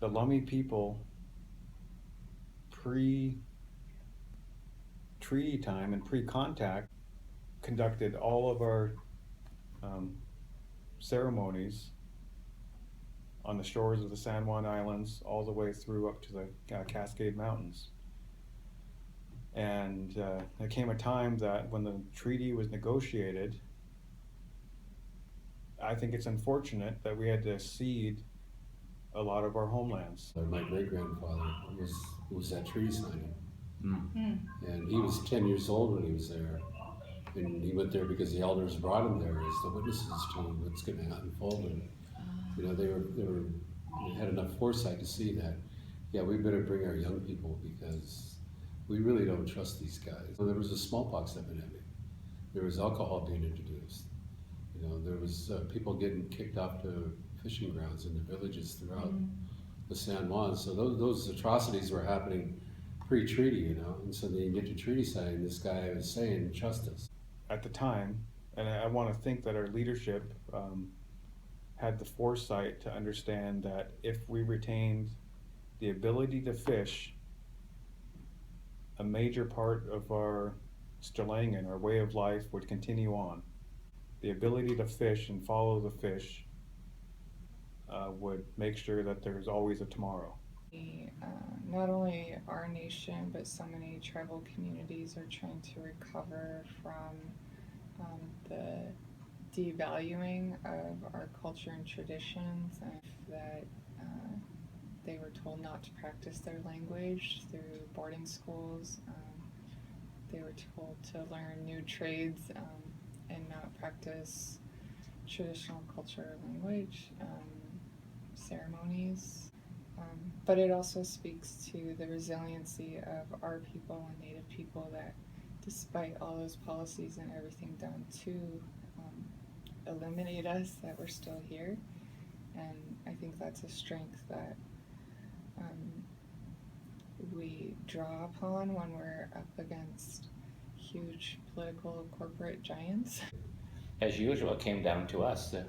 the Lummi people, pre-treaty time and pre-contact, conducted all of our ceremonies on the shores of the San Juan Islands, all the way through up to the Cascade Mountains. And there came a time that when the treaty was negotiated, I think it's unfortunate that we had to cede a lot of our homelands. My great-grandfather was at treaty signing. And he was 10 years old when he was there. And he went there because the elders brought him there as the witnesses to what's going to unfold. And you know, they had enough foresight to see that, yeah, we better bring our young people because we really don't trust these guys. So there was a smallpox epidemic. There was alcohol being introduced. You know, there was people getting kicked off to fishing grounds in the villages throughout the San Juan. So those atrocities were happening pre-treaty, you know. And so then you get to treaty signing, this guy was saying, trust us. At the time, and I want to think that our leadership had the foresight to understand that if we retained the ability to fish, a major part of our Stalangan, our way of life, would continue on. The ability to fish and follow the fish would make sure that there's always a tomorrow. Not only our nation, but so many tribal communities are trying to recover from the devaluing of our culture and traditions, and that they were told not to practice their language through boarding schools. They were told to learn new trades and not practice traditional culture or language, ceremonies. But it also speaks to the resiliency of our people and Native people that despite all those policies and everything done to eliminate us, that we're still here. And I think that's a strength that we draw upon when we're up against huge political corporate giants. As usual, it came down to us to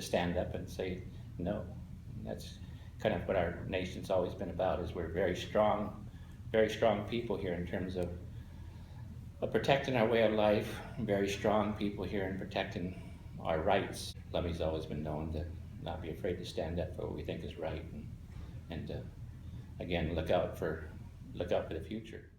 stand up and say no. And that's kind of what our nation's always been about, is we're very strong people here in terms of protecting our way of life, very strong people here in protecting our rights. Lummi's always been known to not be afraid to stand up for what we think is right, and again, look out for the future.